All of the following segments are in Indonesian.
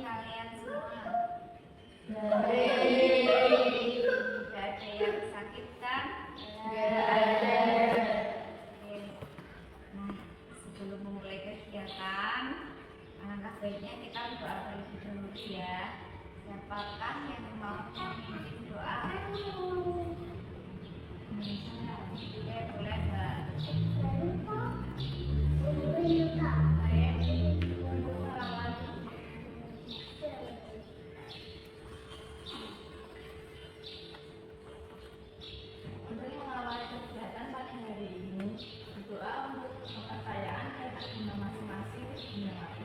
kalian semua? Baik. Gak ada yang sakit kan? Gak ada. Oke. Nah, sebelum memulai kegiatan, alangkah baiknya kita berdoa terlebih dahulu ya. Siapakah yang mau memimpin doa? Oke, boleh Mbak. Untuk mengawali kegiatan pada hari ini, berdoa untuk kepercayaan kepada masing-masing jemaat.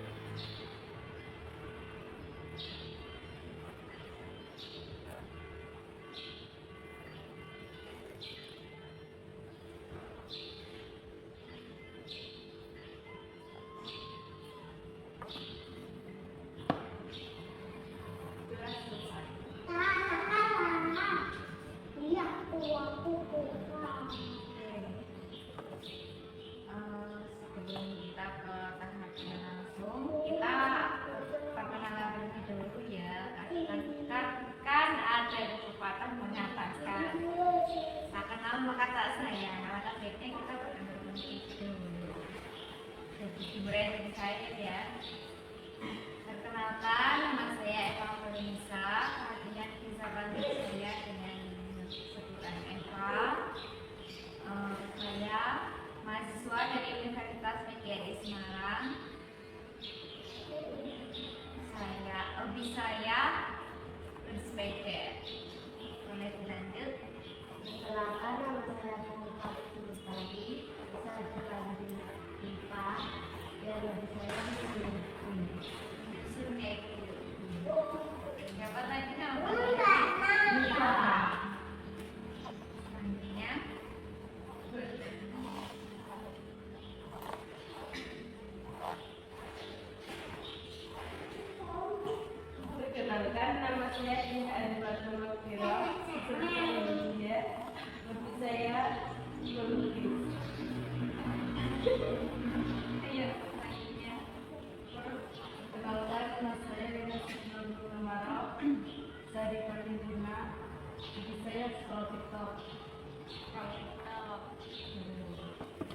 Sebelum kita ke tahapnya langsung, kita perkenalan terlebih dahulu ya. Kan ada kesempatan mengatakan tak kenal maka tak sayang. Alangkah baiknya kita berkenalan terlebih dahulu. Jadi dimulai saya ya. Perkenalkan, nama saya Eva Nisa. Perhatian bisa panggil saya dengan sebutan Eva. Saya mahasiswa dari Universitas Media di Semarang. Hobi saya bersepeda. Boleh dilanjut. Silakan, nama saya Monika Lestari. Saya dipanggil Ipa. Dan hobi saya Suruh naik dulu. Siapa tadi nama? Ipa. Selanjutnya. Perkenalkan, nama saya Indah Arifat Mawira. Seperti dia, hobi saya melukis. Ayo, selanjutnya. Perkenalkan, nama saya Lena Sunan Marau dari Palembang. Hobi saya sekolah TikTok. Kalau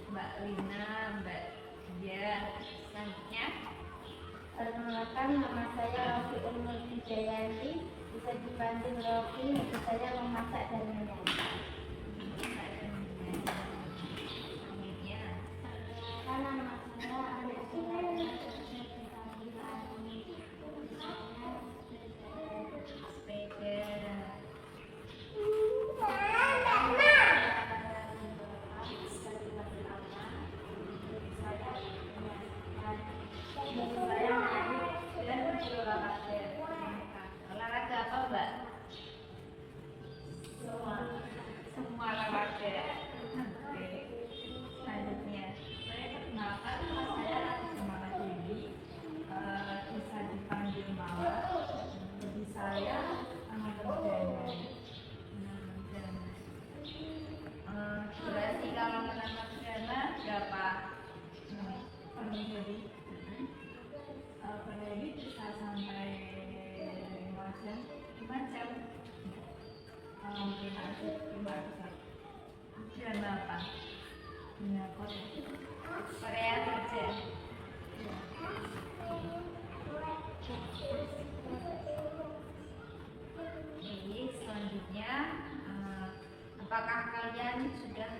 Mbak Lina, Mbak Dia, selanjutnya. Perkenalkan, nama saya Rofi Umur Wijayanti. Bisa dipanggil Rofi. Hobi saya memasak dan menyanyi. Selanjutnya. Karena nama saya Anak Sungai, bisa dipanggil Ani. Sepeda. Olahraga apa Mbak? Semua olahraga. Oke. Selanjutnya, saya perkenalkan nama saya Mala Dewi. Bisa dipanggil Mala. Hobi saya anak berdana. Durasi kalau menambah perdana berapa? Peneliti bisa sampai 5 jam. 5 jam. Mungkin ada 5 jam. Drama apa? Punya kota. Korea saja. Oke, selanjutnya, apakah kalian sudah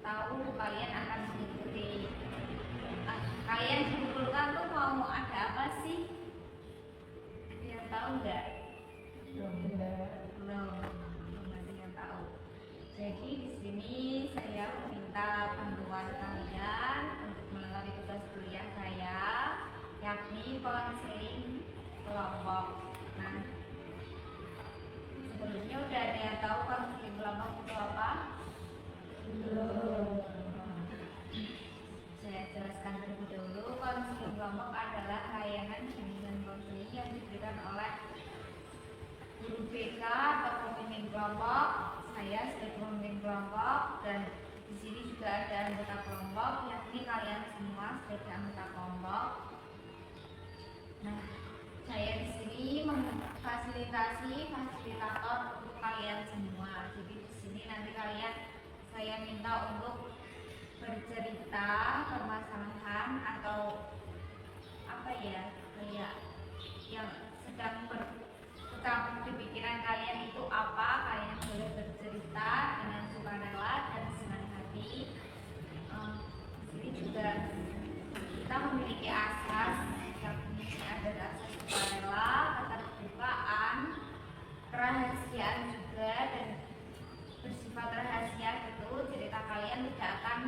tahu kalian akan mengikuti? Kalian dikumpulkan tuh mau ada apa sih? Ada yang tahu nggak? Belum ada yang tahu. Jadi di sini saya meminta bantuan kalian untuk melengkapi tugas kuliah saya, yakni konseling kelompok. Nah, sebelumnya udah ada yang tahu konseling kelompok itu apa? Belum. Saya jelaskan terlebih dahulu. Konseling kelompok adalah layanan bimbingan konseling yang diberikan oleh guru BK atau pemimpin kelompok. Saya sebagai pemimpin kelompok, dan di sini juga ada anggota kelompok, yakni kalian semua sebagai anggota kelompok. Nah, saya di sini memfasilitasi fasilitator untuk kalian semua. Jadi di sini nanti saya minta untuk bercerita permasalahan atau apa ya, kayak yang sedang berkecamuk di pikiran kalian itu apa, kalian boleh bercerita dengan sukarela dan senang hati. Di sini juga kita memiliki asas, ada asas sukarela, keterbukaan, kerahasiaan juga, dan bersifat rahasia gitu. Cerita kalian tidak akan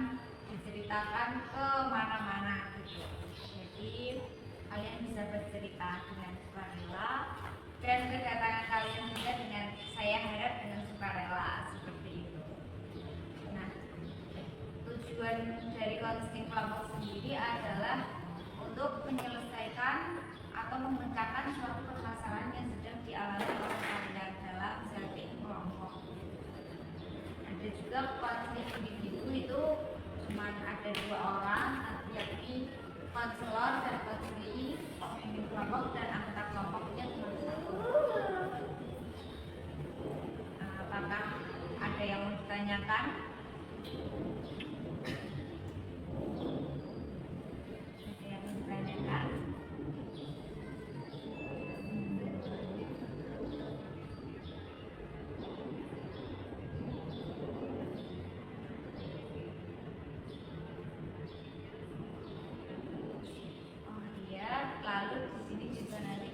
diceritakan ke mana-mana gitu. Jadi kalian bisa bercerita dengan sukarela, dan kedatangan kalian juga dengan, saya harap, dengan sukarela seperti itu. Nah, tujuan dari konseling kelompok sendiri adalah untuk menyelesaikan atau memecahkan suatu permasalahan yang sedang dialami oleh kalian dalam setting kelompok. Ada juga konseling individu, itu cuma ada 2 orang, yakni konselor dan konseli, pemimpin kelompok dan anggota kelompoknya cuma 1. Apakah ada yang mau ditanyakan? Ada yang mau ditanyakan? Lalu di sini juga nanti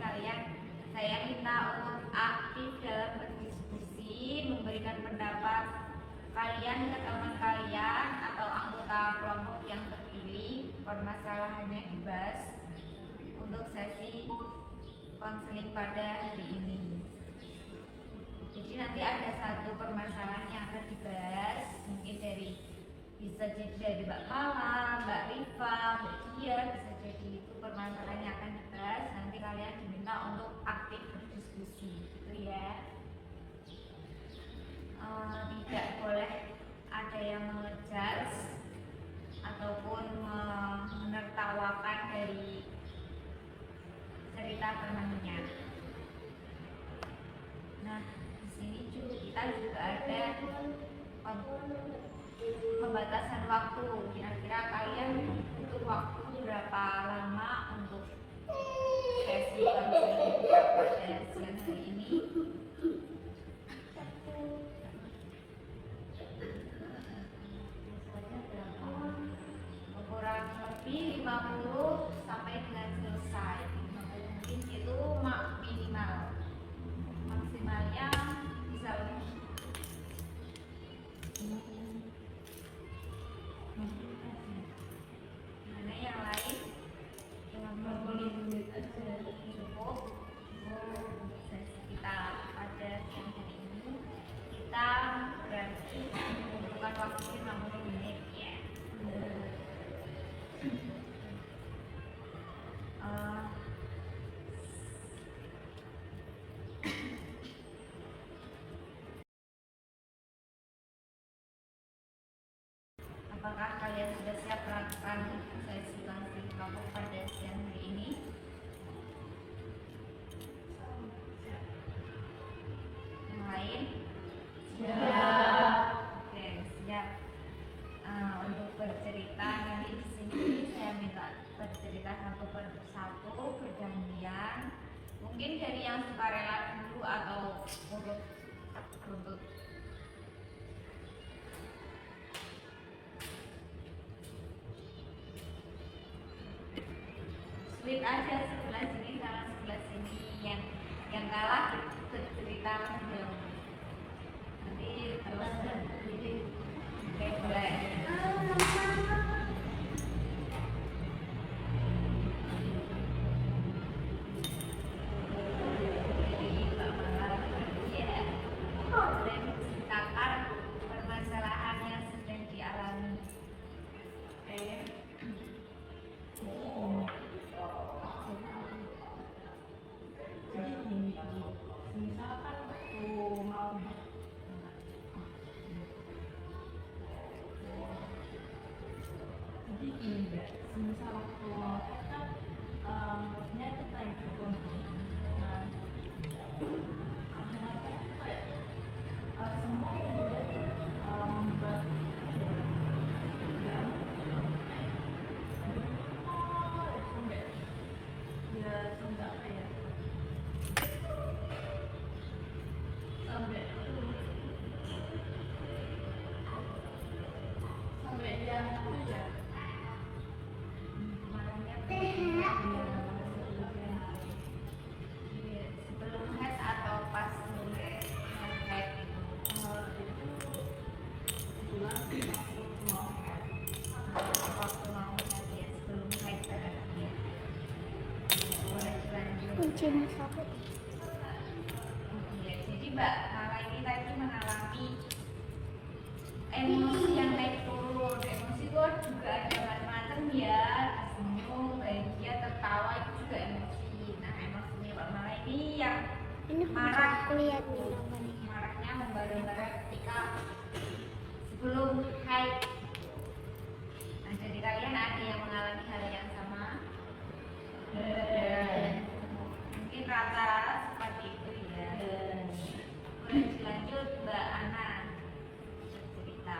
saya minta untuk aktif dalam berdiskusi, memberikan pendapat kalian ke teman kalian atau anggota kelompok yang terpilih, permasalahannya dibahas untuk sesi konseling pada hari ini. Jadi nanti ada satu permasalahan yang akan dibahas, mungkin bisa jadi dari Mbak Kala, Mbak Rifa, Mbak Dia, bisa jadi itu permasalahan yang akan dibahas. Nanti kalian diminta untuk aktif berdiskusi, gitu ya. Tidak boleh ada yang mengejar ataupun menertawakan dari cerita temannya. Nah, di sini kita juga ada pembatasan waktu. Kira-kira kalian butuh waktu berapa lama untuk sesi konseling pada siang hari ini? Kurang lebih 50 sampai dengan selesai. Mungkin itu minimal. Maksimalnya bisa lebih. Mana yang lain? Yang menit aja cukup. Sesi kita pada siang hari ini kita berarti membutuhkan waktu 50 menit ya. Apakah kalian sudah siap melakukan sesi konseling kelompok pada siang hari ini? Yang lain? Siap. Oke, siap. Untuk bercerita nanti di sini saya minta bercerita satu persatu bergantian. Mungkin dari yang sukarela dulu atau urut split aja, sebelah sini sama sebelah sini. Yang kalah bercerita jauh. Nanti terus kayak mulai. Permasalahan yang sedang dialami. Misalkan cuma satu. Ya, jadi Mbak Nala ini tadi mengalami emosi yang naik turun. Emosi itu juga ada macam-macam ya, senyum, bahagia, tertawa itu juga emosi. Nah, emosinya Mbak Nala ini yang Ini marah, aku lihat nih namanya. marahnya membara-bara ketika sebelum haid. Nah, jadi kalian ada yang mengalami hal yang sama? Mungkin rata-rata seperti itu ya. Boleh dilanjut Mbak Ana cerita.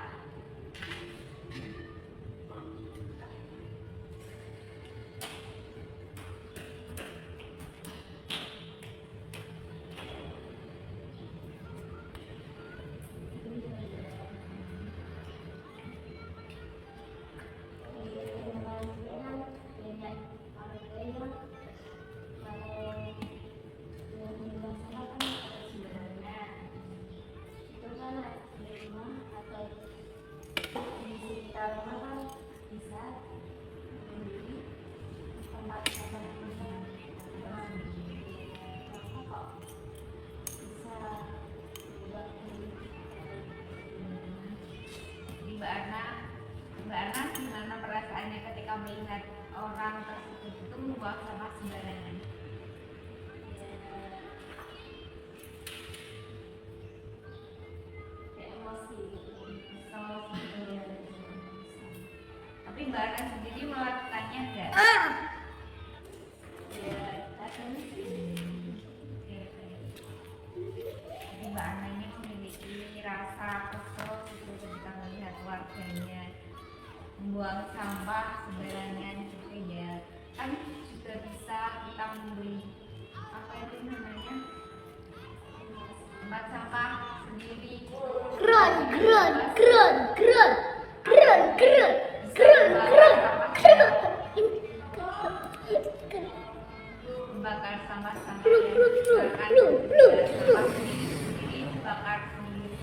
Jadi Mbak Ana gimana perasaannya ketika melihat orang tersebut itu membuang sampah sembarangan? Tapi Mbak Ana sendiri melakukannya enggak? Jadi Mbak Ana ini memiliki rasa kesel gitu ketika melihat warganya membuang sampah sembarangan gitu ya. Kan juga bisa kita membeli apa itu namanya, tempat sampah sendiri. Keren. Membakar sampah-sampah yang sampah sendiri dibakar sendiri.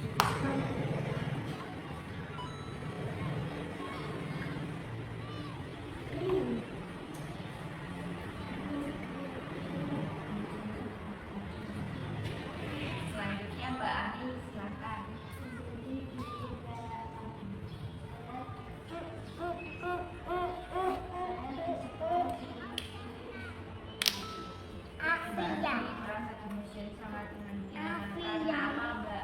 Selanjutnya Mbak Ani silakan. Mbak Ani merasa emosi sama temannya karena apa Mbak?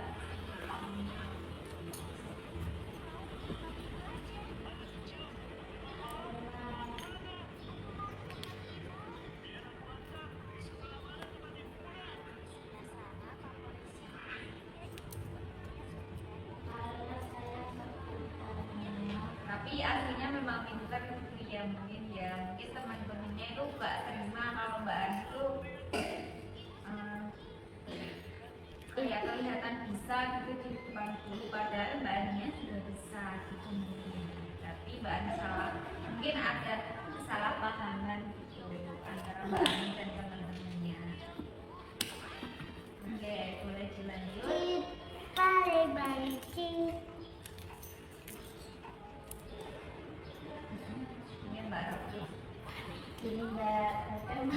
Tapi aslinya memang pintar gitu ya, mungkin teman-temannya itu gak terima kalau Mbak Ani itu ya kelihatan bisa gitu di depan guru, padahal Mbak Aninya sudah bisa gitu mungkin. Tapi Mbak Ani salah, mungkin ada kesalahpahaman gitu antara Mbak Ani dan teman-temannya. Oke, boleh dilanjut. Ini Mbak Rofi. Ini Mbak kan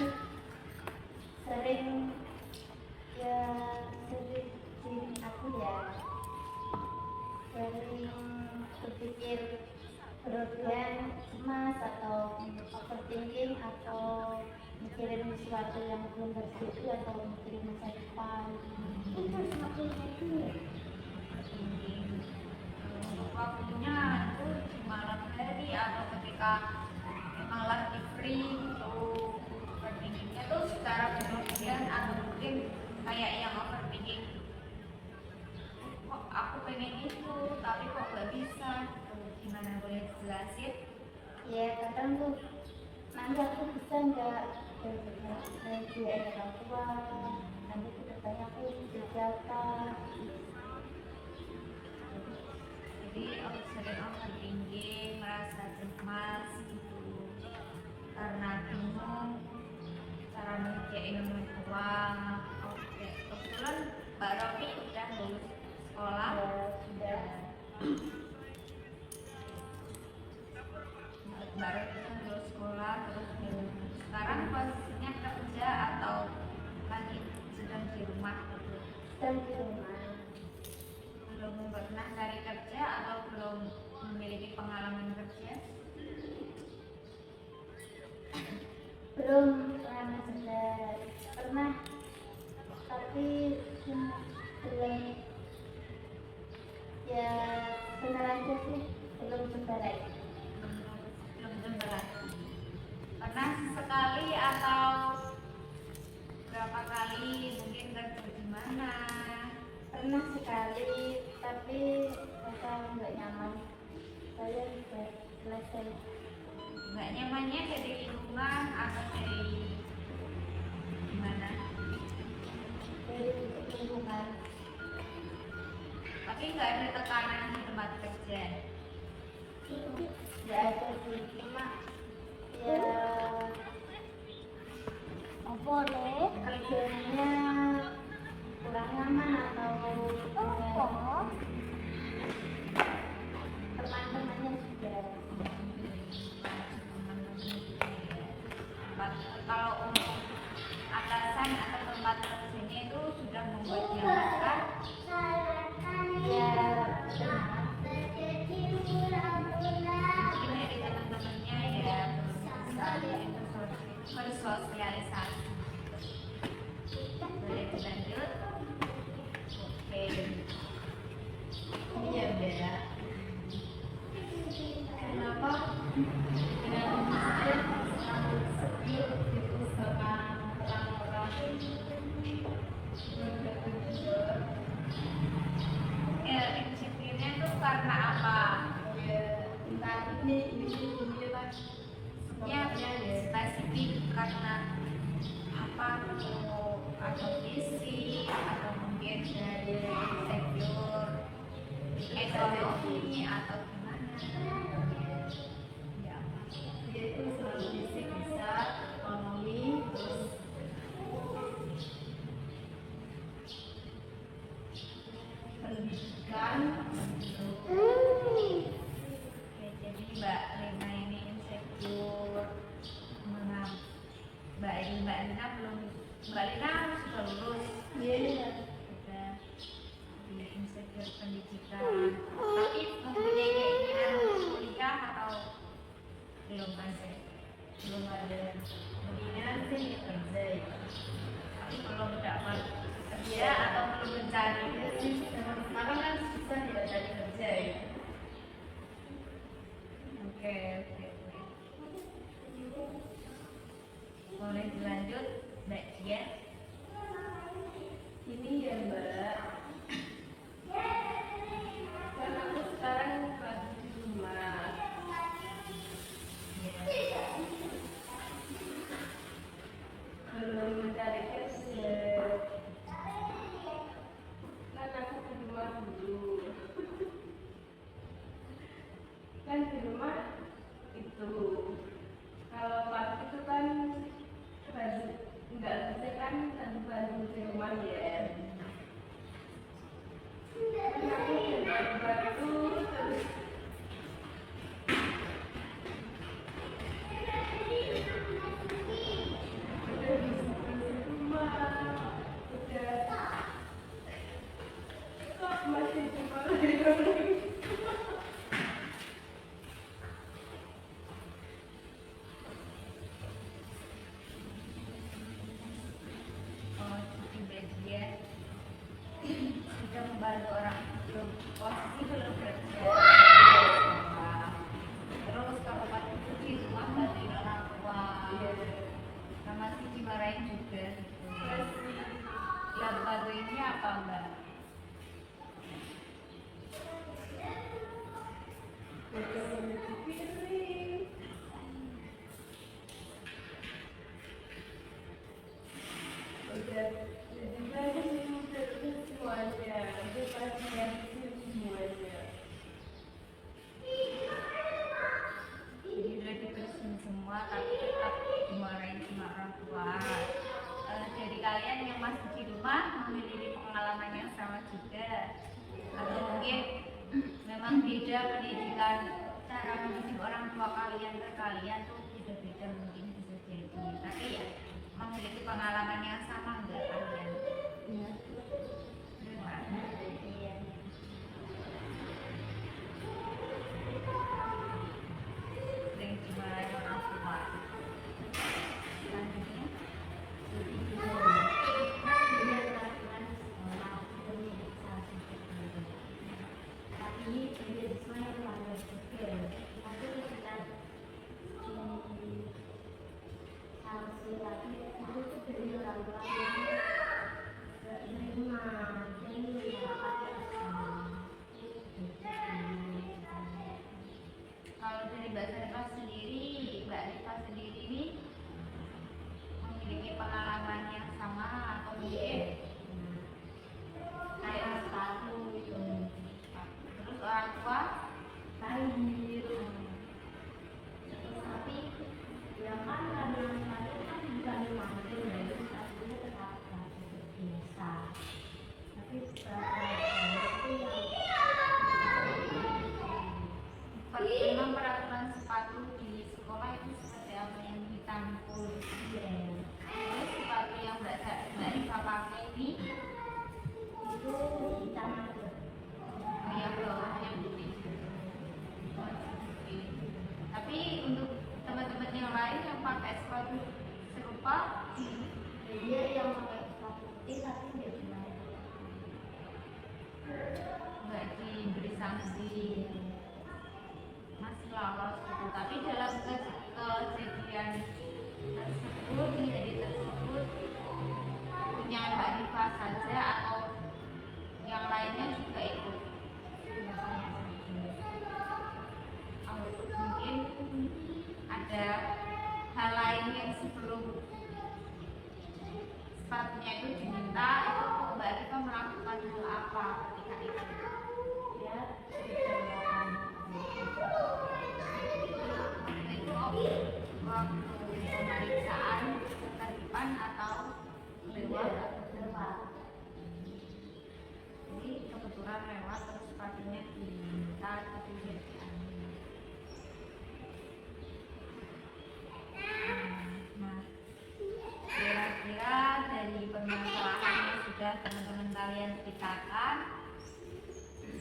sering aku ya sering berpikir berlebihan, cemas atau overthinking atau mikirin sesuatu yang belum terjadi atau mikirin masa depan. Itu semakin itu. Waktunya itu di malam hari atau ketika memang lagi free gitu, overthinkingnya tuh secara berlebihan atau mungkin kayak yang overthinking, kok aku pengen itu tapi kok gak bisa gitu. Gimana, boleh dijelasin? Ya kadang tuh nanti aku bisa nggak nanti ada orang tua, nanti kedepannya aku jadi apa. Jadi sering overthinking, merasa cemas gitu karena bingung cara mengerjain uang. Oke, kebetulan Mbak Rofi udah lulus sekolah. Sudah. Mbak Rofi udah lulus sekolah, terus sekarang posisinya kerja atau sedang di rumah. Belum pernah cari kerja atau belum memiliki pengalaman kerja? Belum pernah kerja, pernah tapi belum, ya benar aja sih, belum sebentar. Belum berat. Pernah sekali atau berapa kali mungkin kerja di mana? Pernah sekali tapi rasa nggak nyaman, saya udah selesai. Nggak nyamannya dari lingkungan atau dari gimana? Dari lingkungan. Tapi nggak ada tekanan di tempat kerja. Ya ada sih, cuma ya apa deh kerjanya kurang nyaman atau teman-temannya juga. Kalau untuk atasan atau tempat kerjanya itu sudah membuat nyaman, Ya mungkin dari teman-temannya ya bersosialisasi. Boleh dilanjut? Oke. Ini ya beda. Kenapa? Insecure-nya tuh karena apa? Ya, spesifik karena apa atau fisik atau mungkin dari insecure ekonomi atau gimana? Ya, yaitu selalu fisik bisa, ekonomi, terus pendidikan. Oke, jadi Mbak Lina ini insecure. Mbak Lina belum, Mbak Lina sudah lulus, Iya. sudah di insecure pendidikan, tapi mempunyai keinginan kuliah atau belum ada? Belum ada keinginan sih kerja, tapi belum dapat kerja atau belum mencari. Sekarang kan susah ya cari kerja ya. Oke. Boleh dilanjut, Mbak Dia. Ini ya Mbak, kan aku sekarang lagi di rumah. Belum mencari kerja. Kan aku di rumah dulu. Kan di rumah itu, kalau pas itu kan nggak bisa kan bantu di rumah ya. Kan aku bantu terus udah di rumah, udah kok masih cuma di rumah. Oh, jadi Mbak Dia sudah membantu orang belum posisi belum kerja. Terus kalau pas itu di rumah bantuin orang tua, sama sih dimarahin juga gitu. Yang bantuinnya apa Mbak? Udah nyuci piring, udah jadi baju, udah semuanya, udah pakaian semuanya. Jadi udah dibersihin semua tapi tetap dimarahin sama orang tua. Dari kalian yang masih di rumah memiliki pengalaman yang sama juga, atau mungkin memang beda pendidikan, cara mendidik orang tua kalian ke kalian tuh beda-beda, mungkin bisa jadi, tapi ya memiliki pengalaman yang sama enggak kalian? Ya. kayak sepatu gitu. Terus orang tua kain tapi ya kan karena sepatu kan bukan dimantul dari sepatunya tetap seperti biasa tapi sepatu itu yang memang peraturan sepatu di sekolah itu seperti apa yang ditampul. Terus sepatu yang Mbak Rifa pakai ini itu hitam aja. oh ya bawahnya putih. Tapi untuk teman-teman yang lain yang pakai sepatu serupa Dia yang pakai sepatu putih tapi dia cuma nggak diberi sanksi, masih lolos gitu. Tapi dalam kejadian tersebut, kejadian tersebut punya Mbak Rifa saja atau yang lainnya juga ikut. Oh, mungkin ada hal lain yang sebelum sepatunya itu diminta, itu Mbak Rifa melakukan hal apa ketika itu? dia diperlakukan Itu waktu pemeriksaan ketertiban atau lewat. Jadi kebetulan lewat terus sepatunya diminta tapi dia diambil. Nah, kira-kira dari permasalahan yang sudah teman-teman kalian ceritakan,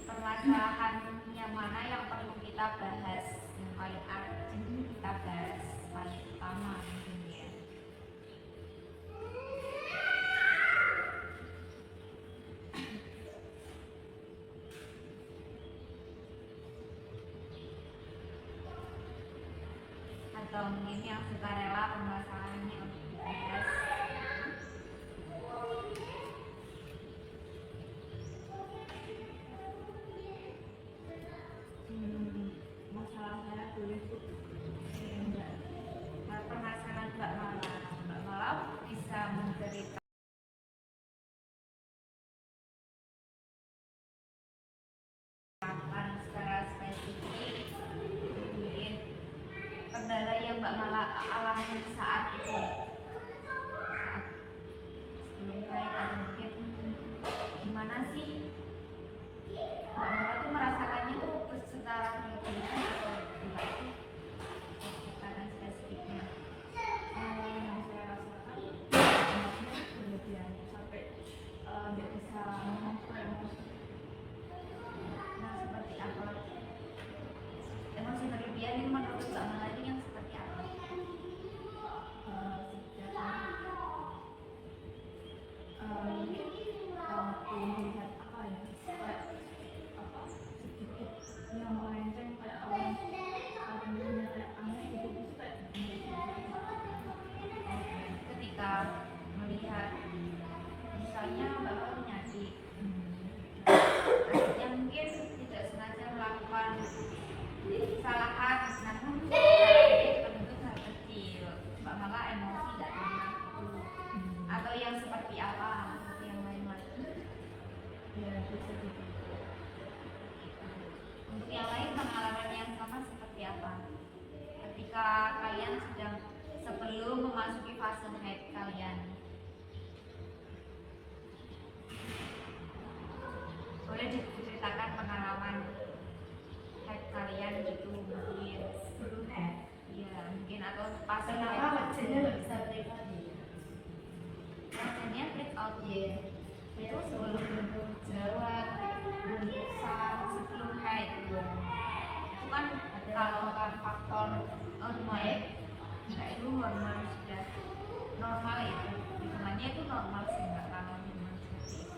permasalahan yang mana yang perlu kita bahas, yang paling urgent kita bahas paling utama mungkin ya. Atau mungkin yang sukarela permasalahannya untuk dibahas. Masalah saya dulu itu enggak. Permasalahan Mbak Mala bisa menceritakan secara spesifik mungkin kendala yang Mbak Mala alami saat itu, saat sebelum naik, atau mungkin gimana sih Mbak Mala tuh merasakannya tuh secara pribadi atau enggak sih karena spesifiknya. Yang saya rasakan berlebihan sampai nggak bisa mengontrol emosi. Nah, seperti apa emosi berlebihan ini menurut Mbak Mala ini yang seperti apa? Mungkin waktu melihat apa ya kayak apa sedikit yang melenceng kayak orang punya kayak aneh gitu itu kayak Ketika melihat misalnya Bapak punya adik, adiknya mungkin tidak sengaja melakukan kesalahan, namun itu terbentuk hal kecil, Mbak Mala emosi nggak tenang, atau yang seperti apa, yang lain lagi. ya bisa gitu. Untuk yang lain pengalaman yang sama seperti apa? Ketika kalian sedang sebelum memasuki fase haid kalian, boleh diceritakan pengalaman haid kalian gitu mungkin sebelum haid. ya mungkin atau fase Kenapa haid wajahnya nggak bisa pribadi? wajahnya break out Iya. itu sebelum bentuk jerawat, bentuk sar, sebelum haid itu kan kalau kan faktor hormon nah itu hormon sudah normal itu hitungannya itu normal sih nggak kalau hormon seperti itu.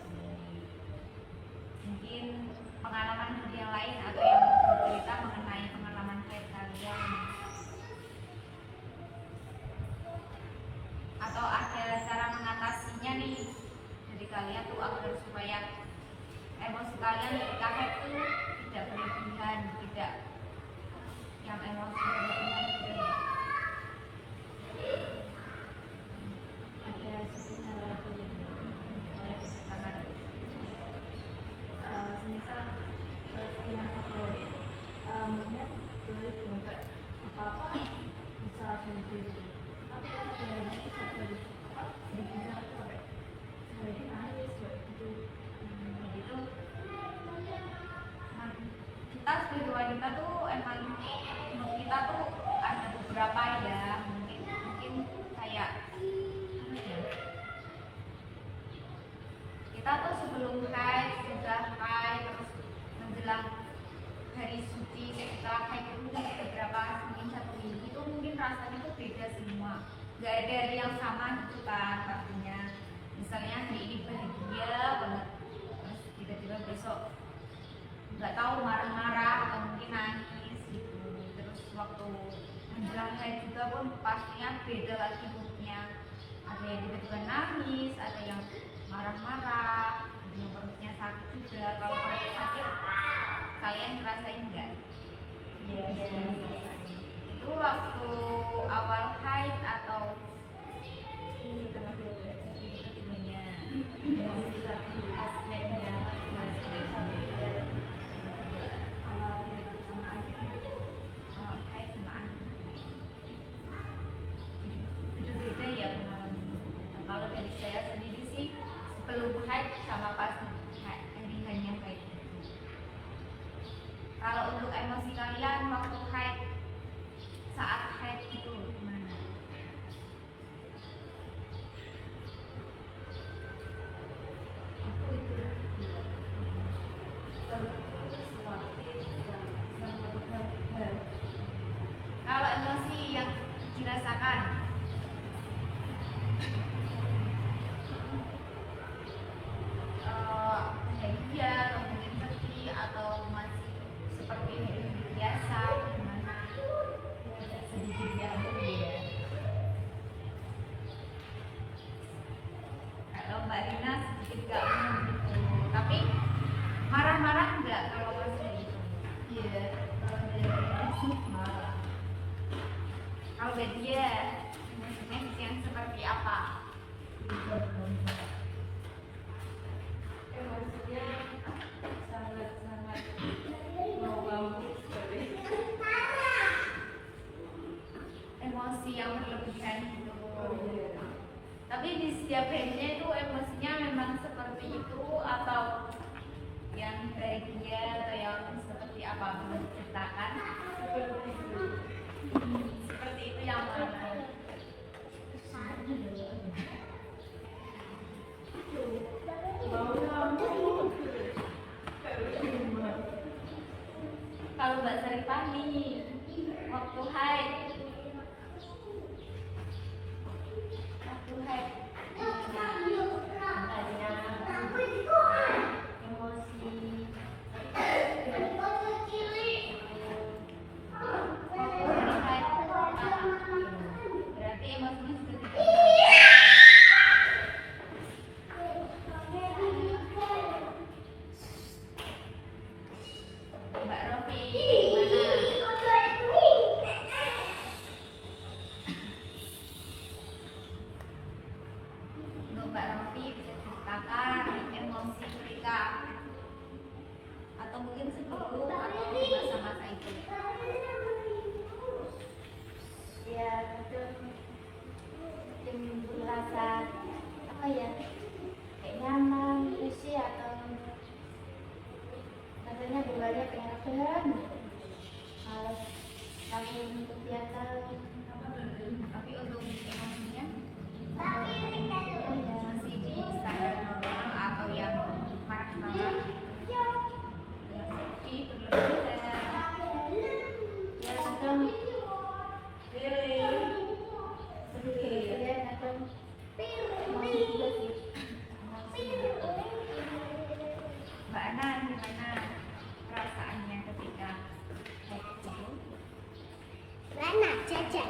Mungkin pengalaman yang lain atau yang bercerita mengenai pengalaman haid kalian atau ada cara mengatasinya nih dari kalian tuh agar supaya emosi kalian ketika haid itu tidak berlebihan, tidak yang emosi berlebihan gitu. Ada sekitar lagi kita tuh emang menurut kita tuh ada beberapa ya, mungkin kayak apa ya, kita tuh sebelum haid, sudah haid, terus menjelang hari suci setelah haid itu beberapa mungkin 1 minggu itu mungkin rasanya tuh beda semua, nggak ada hari yang sama gitu kan pastinya. Misalnya hari ini bahagia banget, terus tiba-tiba besok nggak tahu marah-marah atau mungkin nangis gitu. Terus waktu menjelang haid juga pun pastinya beda lagi moodnya, ada yang tiba-tiba nangis, ada yang marah-marah, ada yang perutnya sakit juga. Kalau perut sakit kalian ngerasain nggak? Iya. Itu waktu awal haid atau ketiganya? Oh, haid sama anak. Itu beda ya pengalamannya. Nah, kalau dari saya sendiri sih sebelum haid sama pas hari-harinya kayak gitu. Kalau untuk emosi kalian waktu haid, saat haid itu gimana? Kalau emosi yang dirasakan, bahagia atau mungkin sedih atau masih seperti hari biasa, gimana? Sedikit ya, ya. Kalau Mbak Rina sedikit gak gitu, tapi marah-marah enggak kalau pas itu? Iya, kalau dari sih malah. Kalau dia maksudnya yang seperti apa? Emosinya sangat-sangat mau sekali. Emosi yang berlebihan gitu. Tapi di setiap harinya itu emosinya memang seperti itu atau yang bahagia atau yang seperti apa? Boleh ceritakan? Seperti itu yang mana? Kalau Mbak Saripani waktu haid berarti emosinya seperti itu. Mbak Rofi gimana? Untuk Mbak Rofi bisa ceritakan emosi ketika atau mungkin sebelum atau di masa-masa itu. Ya, betul. Merasa apa ya, kayak nyaman, isi atau rasanya bulannya pengen males langsung untuk kegiatan. Tapi untuk emosinya Oh ya, masih di standar normal atau yang marah-marah, yang sedih, berlebihan. ya kadang sedih ya, kadang mau juga sih. Mbak Ana gimana perasaannya ketika haid itu? Lana, Caca.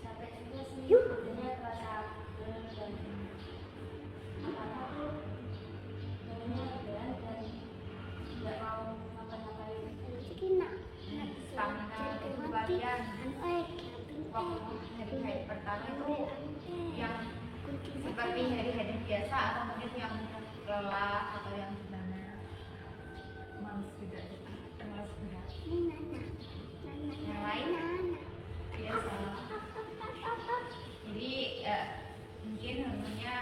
Sampai juga sih sebenarnya rasa dan apa dan nggak mau ngapa-ngapain. Stamina tubuh kalian waktu hari haid pertama itu yang seperti hari-hari biasa atau mungkin yang lelah atau yang gimana? Males juga, males berat. Yang lain biasa. Jadi mungkin hormonnya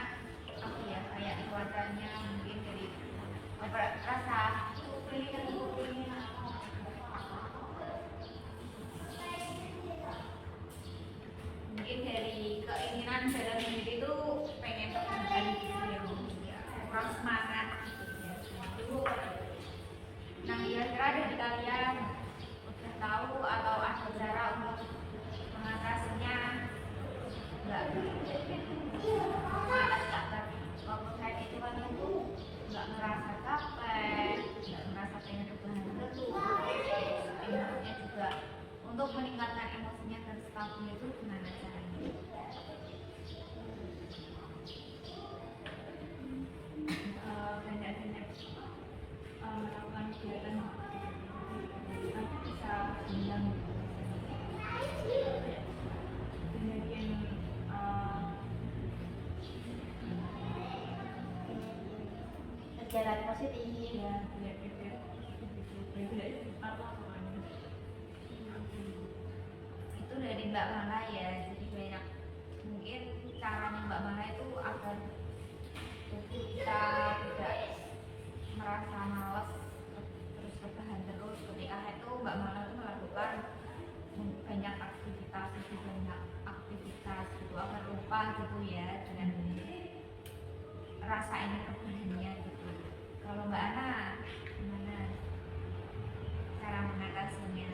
apa ya, kayak cuacanya mungkin dari keinginan dalam diri itu pengen terbuka gitu ya, kurang semangat gitu ya. Itu. Nah, kira-kira dari kalian udah tahu atau ada cara untuk mengatasinya? Enggak. Kalau saya itu kan itu nggak ngerasa capek, nggak ngerasa pengen rebahan terus, emosinya juga untuk meningkatkan emosinya dan stabilnya itu gimana caranya? Banyak-banyak melakukan kegiatan nanti bisa bilang banyakin kegiatan positif. ya banyak apa pokoknya. Itu dari Mbak Mala ya, jadi banyak mungkin caranya Mbak Mala itu agar tubuh kita tidak merasa malas terus rebahan terus. Ketika itu Mbak Mala itu melakukan banyak aktivitas gitu agar lupa gitu ya dengan rasa ini rebahannya gitu. Kalau Mbak Ana gimana cara mengatasinya?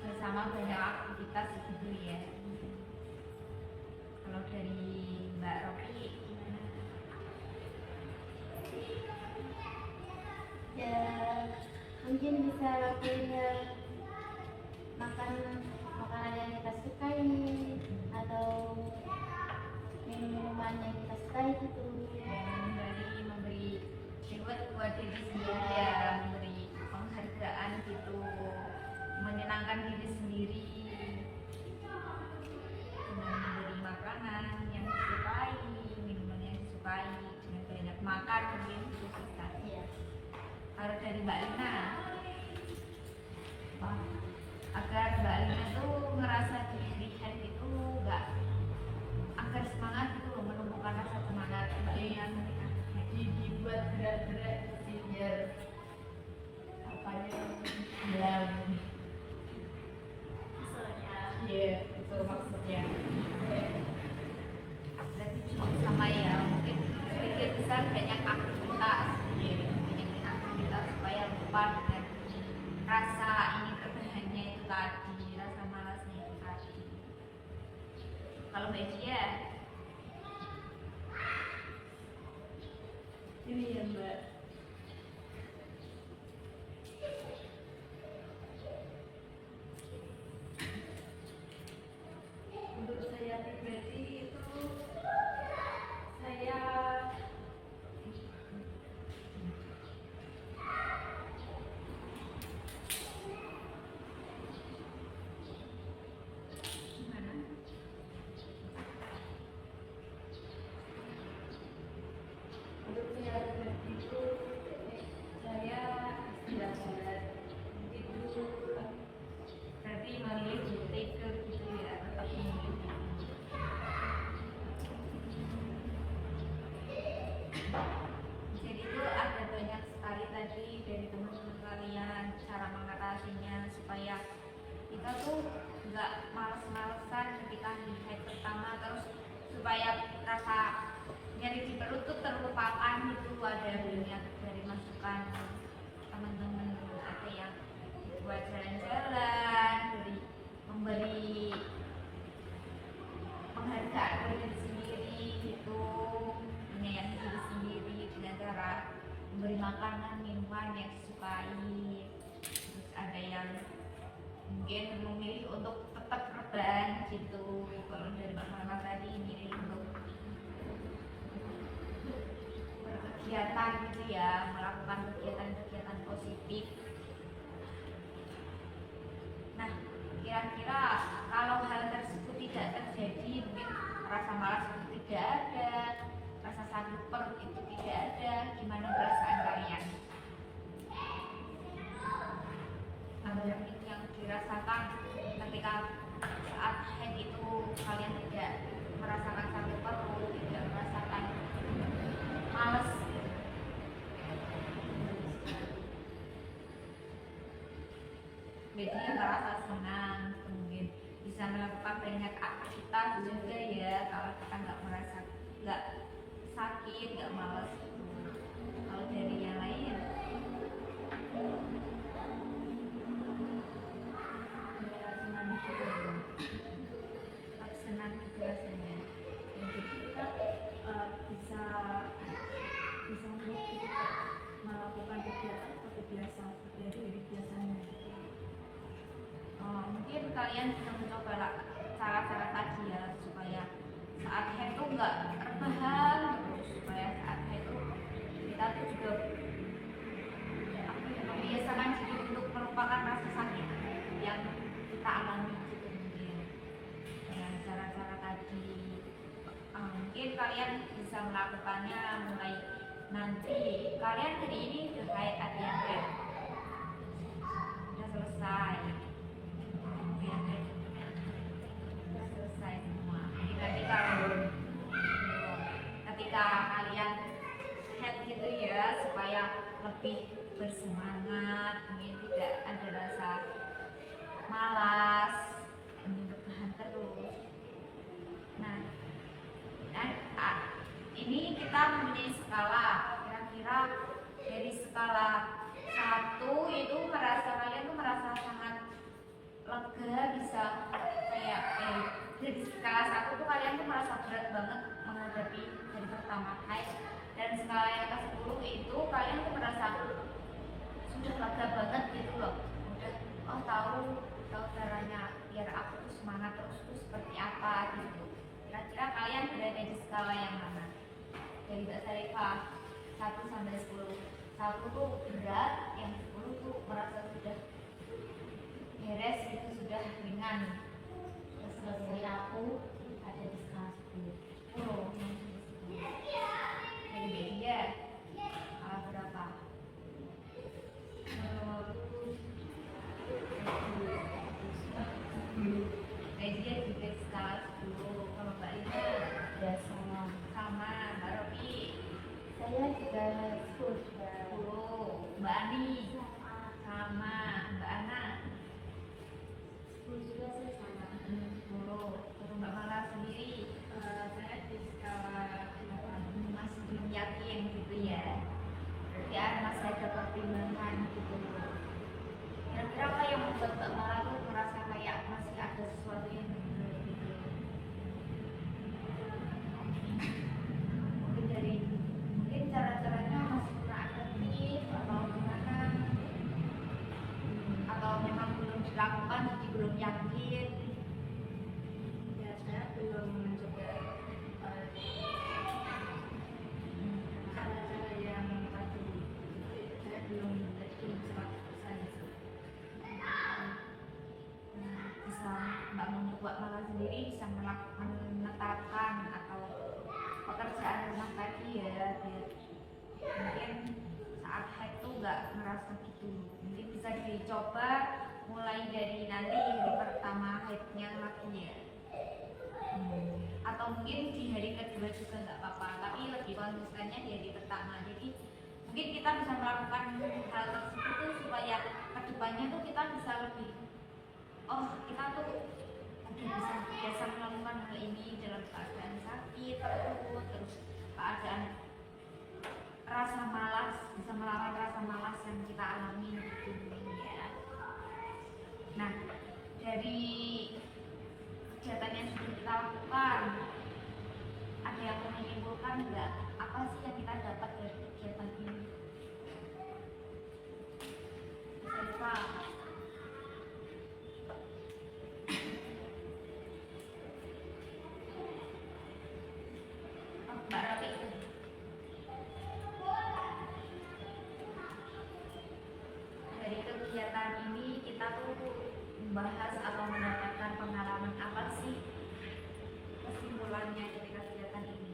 Bersama banyak aktivitas gitu ya. Kalau dari Mbak Rocky gimana? Ya mungkin bisa lakuin ya, makan makanan yang kita sukai atau minuman yang kita sukai gitu. Memberi reward buat diri sendiri ya, memberi penghargaan gitu, menyenangkan diri sendiri dengan memberi makanan yang disukai, minuman yang disukai, dengan banyak makan mungkin itu bisa. Iya. Kalau dari Mbak Lina, agar Mbak Lina tuh ngerasa di hari-hari itu enggak, agar semangat itu menumbuhkan rasa semangat Mbak Lina Dibuat gerak-gerak sih biar apanya bilang iya itu maksudnya. berarti cuma sama ya, mungkin sedikit besar banyak aktivitas banyak aktivitas supaya lupa dengan rasa ingin rebahannya itu tadi, rasa malasnya itu tadi. Kalau Mbak Dia Ini ya Mbak, untuk saya pribadi itu saya gimana? untuk saya pribadi itu saya istirahat tidur. Berarti memilih tidur gitu ya, tetap memilih tidur. Jadi itu ada banyak sekali tadi dari teman-teman kalian cara mengatasinya supaya kita tuh nggak males-malesan ketika di head pertama, terus supaya rasa nyeri di perut tuh terlupakan. Itu ada banyak dari masukan teman-teman, ada yang buat jalan-jalan, memberi penghargaan pada diri sendiri gitu, menyayangi diri sendiri dengan cara memberi makanan minuman yang disukai. Terus ada yang mungkin memilih untuk tetap rebahan gitu. Kalau dari Mbak Mama tadi milih untuk berkegiatan gitu ya, melakukan kegiatan-kegiatan positif. Nah, kira-kira kalau hal tersebut tidak terjadi, mungkin rasa malas itu tidak ada, rasa sakit perut itu tidak ada, gimana perasaan kalian? misalkan ketika saat haid itu kalian tidak merasakan sakit perut, tidak merasakan males, jadi merasa senang, kemudian bisa melakukan banyak aktivitas juga ya kalau kita nggak sakit, nggak males. Kalau dari yang lain senang itu rasanya. Jadi kita bisa melakukan kegiatan seperti biasa, seperti dari biasanya. Mungkin kalian bisa mencoba cara-cara tadi ya supaya saat haid tuh nggak rebahan terus, supaya saat haid tuh kita tuh juga membiasakan diri untuk melupakan rasa sakit yang kita alami gitu. Mungkin dengan cara-cara tadi mungkin kalian bisa melakukannya mulai nanti kalian hari ini udah haid, ada yang haid udah selesai, udah selesai semua. Jadi nanti kalau ketika kalian haid gitu ya, supaya lebih bersemangat, mungkin tidak ada rasa malas, ingin bertahan terus. Nah, ini kita mempunyai skala, kira-kira dari skala 1 itu kalian tuh merasa sangat lega, bisa kayak dari skala 1 tuh kalian tuh merasa berat banget menghadapi hari pertama haid, dan skala yang ke 10 itu kalian tuh merasa sudah lega banget gitu loh, udah tahu caranya biar aku tuh semangat terus tuh seperti apa gitu. Kira-kira kalian berada di skala yang mana? Dari Mbak Sarifah 1 sampai 10. 1 tuh berat, yang 10 tuh merasa sudah beres gitu, sudah ringan. Terus Dari aku ada di skala 10. Oh, dari media berapa? Media juga skala 10. Kalau Mbak Lina Ya sama. sama, Mbak Robi Saya juga 10 juga. 10, Mbak Ani sama, Mbak Ana 10 juga saya sama. 10. Untuk Mbak Mala sendiri Saya di skala 8. masih belum yakin gitu ya, berarti masih ada pertimbangan gitu. Kira-kira apa yang membuat Mbak Mala tuh merasa kayak masih ada sesuatu yang benar gitu? Mungkin cara-caranya masih kurang efektif atau gimana, atau memang belum dilakukan jadi belum yakin. Ya, saya belum mencoba cara-cara yang tadi. Saya belum 100%. Bisa Mbak Mala sendiri bisa menetapkan atau pekerjaan rumah tadi ya, biar mungkin saat haid tuh nggak ngerasa gitu. Mungkin bisa dicoba mulai dari nanti hari pertama haidnya lagi ya. Atau mungkin di hari kedua juga nggak apa-apa, tapi lebih konsistennya di hari pertama. Jadi mungkin kita bisa melakukan hal tersebut tuh supaya kedepannya tuh kita bisa lebih, oh kita tuh udah biasa melakukan hal ini dalam keadaan sakit perut, terus keadaan rasa malas, bisa melawan rasa malas yang kita alami gitu ya. Nah, dari kegiatan yang sudah kita lakukan, ada yang mau menyimpulkan nggak? Apa sih yang kita dapat dari kegiatan ini? Siapa? Mbak Rafi. Dari kegiatan ini kita tuh membahas atau mendapatkan pengalaman apa sih kesimpulannya dari kegiatan ini?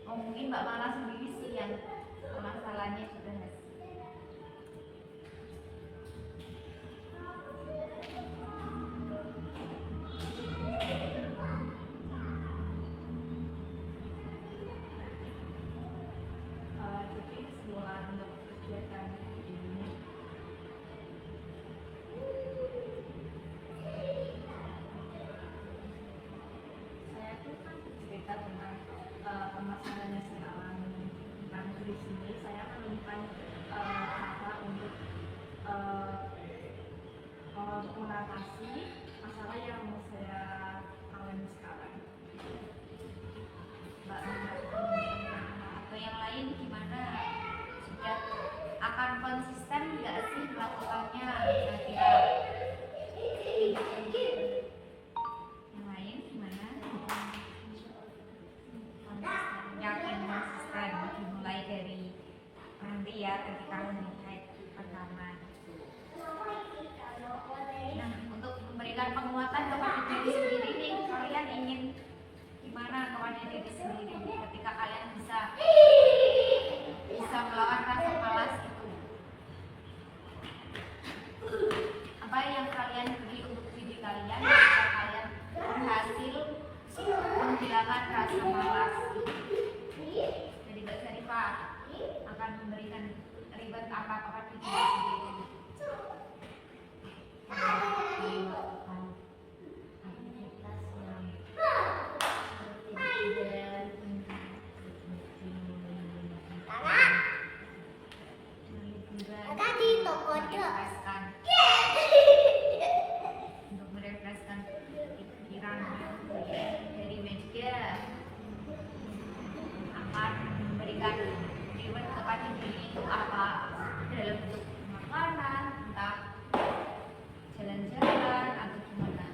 Oh, mungkin Mbak Mala sendiri sih yang masalahnya sudah mengatasi masalah yang saya alami sekarang. Mbak atau yang lain gimana? Sudah akan konsisten nggak sih melakukannya? Kira-kira yang lain gimana? Konsisten, yakin konsisten dimulai dari nanti ya ketika menikah pertama. Nah, untuk memberikan penguatan kepada diri sendiri nih, kalian ingin gimana kepada diri sendiri ketika kalian bisa melawan rasa malas itu? Apa yang kalian beri untuk diri kalian ketika kalian berhasil menghilangkan rasa malas? Jadi Mbak Syarifah akan memberikan ribet apa kepada diri sendiri? Melakukan aktivitas yang seperti jalan, Tadi toko merefreshkan untuk merefreshkan pikiran dari media akan memberikan reward kepada diri itu apa dalam bentuk makanan, entah jalan-jalan atau gimana.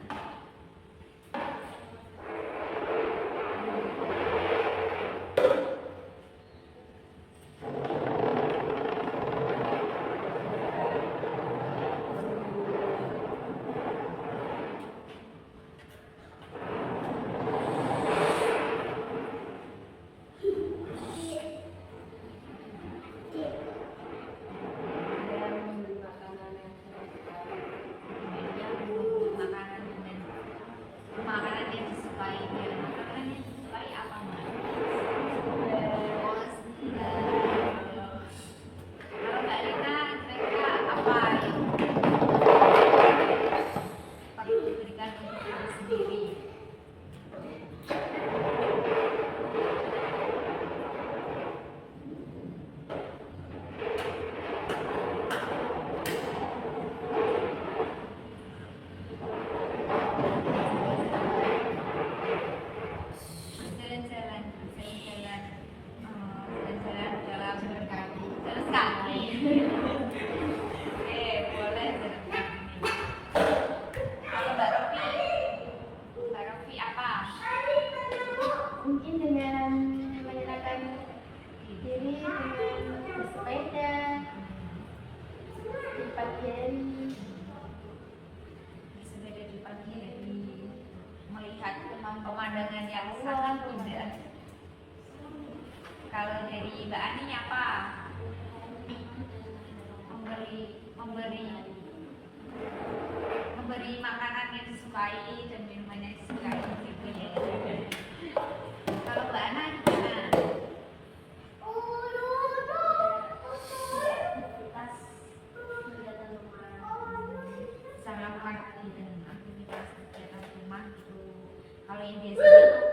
Makanan yang disukai, makanan yang disukai apa Mbak? Kalau Mbak Lina kira-kira apa yang perlu diberikan untuk diri sendiri? Jalan-jalan, jalan-jalan dalam jalan kaki. Boleh jalan kaki. Kalau Mbak Rofi apa? mungkin dengan menyenangkan diri dengan bersepeda di pagi hari. Bersepeda di pagi hari, melihat pemandangan yang sangat indah. Kalau dari Mbak Ani apa? Memberi makanan yang disukai dan minuman yang disukai gitu ya. Kalau Mbak Ana gimana? Aktivitas kegiatan rumah. Bisa melakukan aktivitas kegiatan rumah gitu. Kalau yang biasanya tuh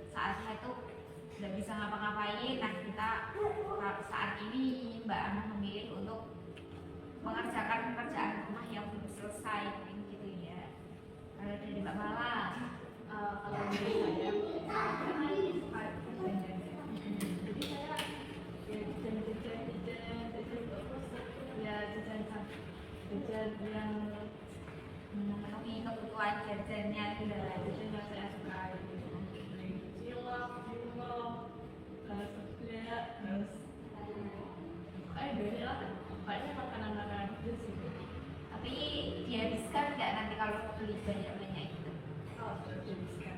saatnya tuh nggak bisa ngapa-ngapain, nah kita saat ini Mbak Ana memilih untuk mengerjakan pekerjaan rumah yang belum selesai gitu ya. Kalau dari Mbak Mala, Kalau dari saya, jadi saya ya jajan yang memenuhi kebutuhan jajannya gitu. jajan yang saya suka itu cilok, bunga, seblak, terus banyak lah, pokoknya makanan-makanan itu sih. Tapi dihabiskan nggak nanti kalau beli banyak-banyak itu? Oh, habiskan.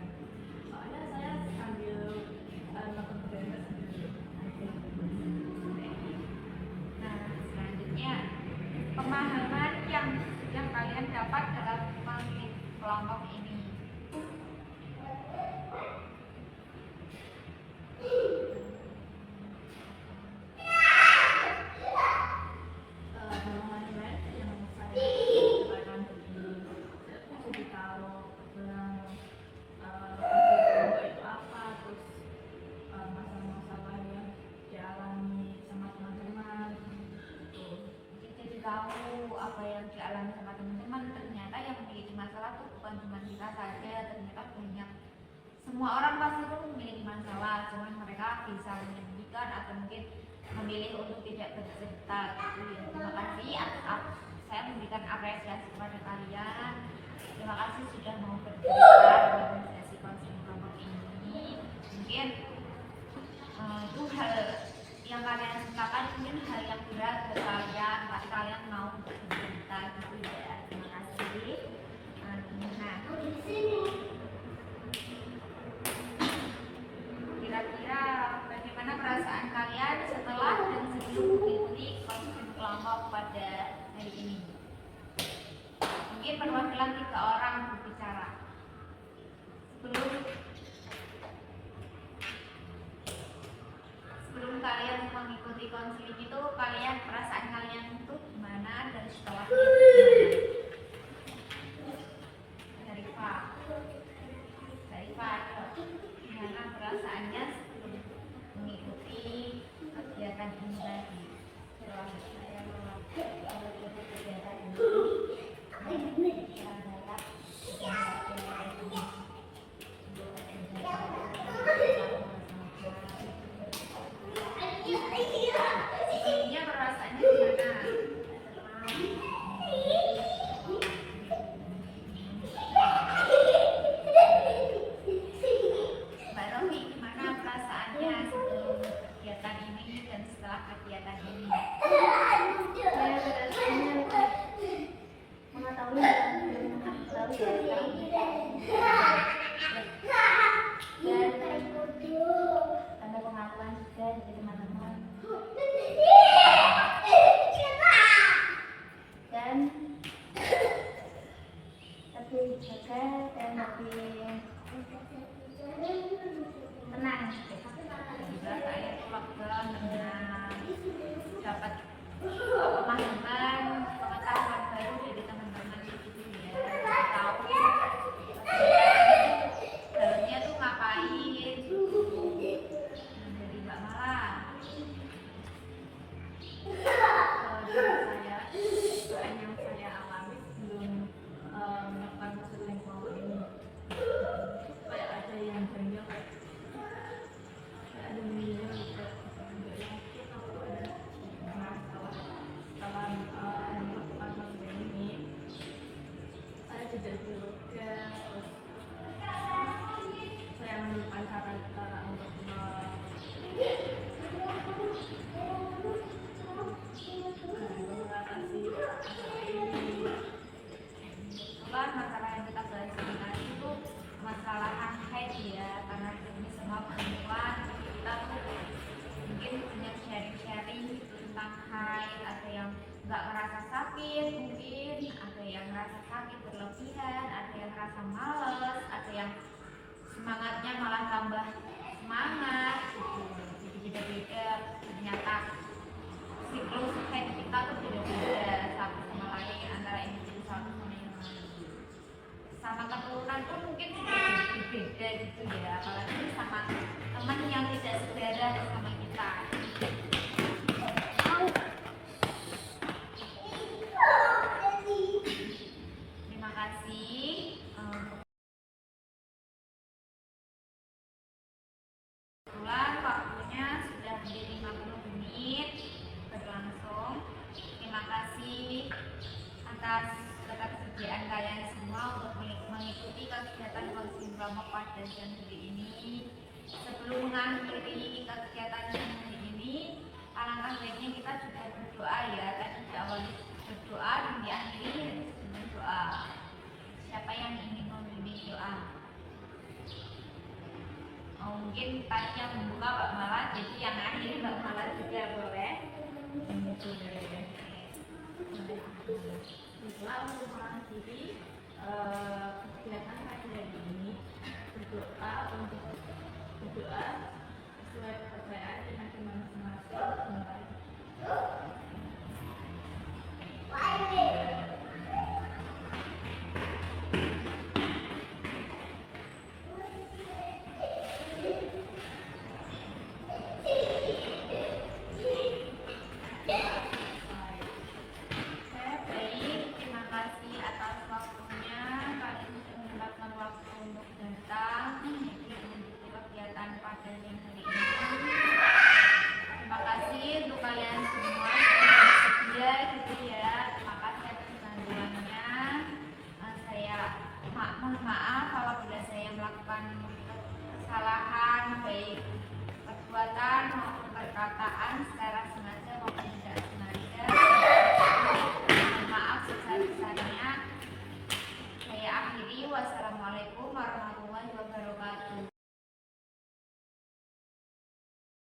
Soalnya saya sambil nonton drama sambil Nah, selanjutnya pemahaman yang kalian dapat dalam memimpin kelompok ini. Tahu apa yang dialami sama teman-teman, ternyata yang memiliki cerita saja, ternyata banyak. Semua orang pasti itu memiliki masalah, cuman mereka bisa menyembunyikan atau mungkin memilih untuk tidak bercerita gitu ya. Terima kasih atas saya memberikan apresiasi kepada kalian. Terima kasih sudah mau bercerita dalam sesi konseling kelompok ini. Mungkin itu hal yang kalian sukakan, mungkin hal yang berat buat kalian, tapi kalian mau untuk bercerita gitu ya. Terima kasih. Nah, kira-kira bagaimana perasaan kalian setelah dan sebelum mengikuti konseling kelompok pada hari ini? Mungkin perwakilan 3 orang berbicara. Sebelum kalian mengikuti konseling itu, perasaan kalian itu gimana, dan setelahnya dari Pak gimana perasaannya sebelum mengikuti kegiatan ini tadi? Saya mengikuti kegiatan ini sebelumnya perasaannya gimana? Mbak Romi, gimana perasaannya sebelum kegiatan ini dan setelah kegiatan ini? Saya rasanya mengetahui dan mengetahui dan ada pengakuan juga dari teman-teman, dan lebih jaga dan lebih tenang. Juga saya lega dengan dapat pemahaman, pengetahuan baru dari teman-teman gitu ya. Tahu dalamnya tuh ngapain gitu. Dari Mbak Mala. Yang saya alami sebelum melakukan konseling kelompok ini, kayak ada yang jengkel, kayak ada meninggal gitu, nggak yakin aku ada masalah. Setelah melakukan konseling ini, saya tidak juga, terus saya menemukan cara-cara untuk mengatasi ini. Kan masalah yang kita bahas tadi itu masalah haid ya, karena ini semua perempuan kita tuh mungkin punya sharing-sharing gitu tentang haid. Ada yang nggak ngerasa sakit, mungkin ada yang ngerasa sakit berlebihan, ada yang ngerasa males, ada yang semangatnya malah tambah semangat gitu. Jadi beda-beda, ternyata siklus haid kita tuh beda-beda satu sama lain, antara individu satu sama yang lain. Sama keturunan pun mungkin beda gitu ya, apalagi sama teman yang tidak sedara sama kita. Terima kasih. Kebetulan waktunya sudah menjadi 50 menit berlangsung. Terima kasih atas ketersediaan kalian semua untuk mengikuti kegiatan konseling kelompok pada siang hari ini. Sebelum mengakhiri kegiatan hari ini, alangkah baiknya kita juga berdoa ya. Tadi diawali berdoa dan diakhiri dengan doa. Siapa yang ingin membimbing doa? Mungkin tadi yang membuka Mbak Mala, jadi yang akhiri Mbak Mala juga boleh. Setelah untuk mengakhiri kegiatan pada hari ini, berdoa untuk berdoa sesuai kepercayaan dengan iman masing-masing. Saya baik, terima kasih atas waktunya. Kalian sudah menyempatkan melakukan kesalahan baik perbuatan maupun perkataan secara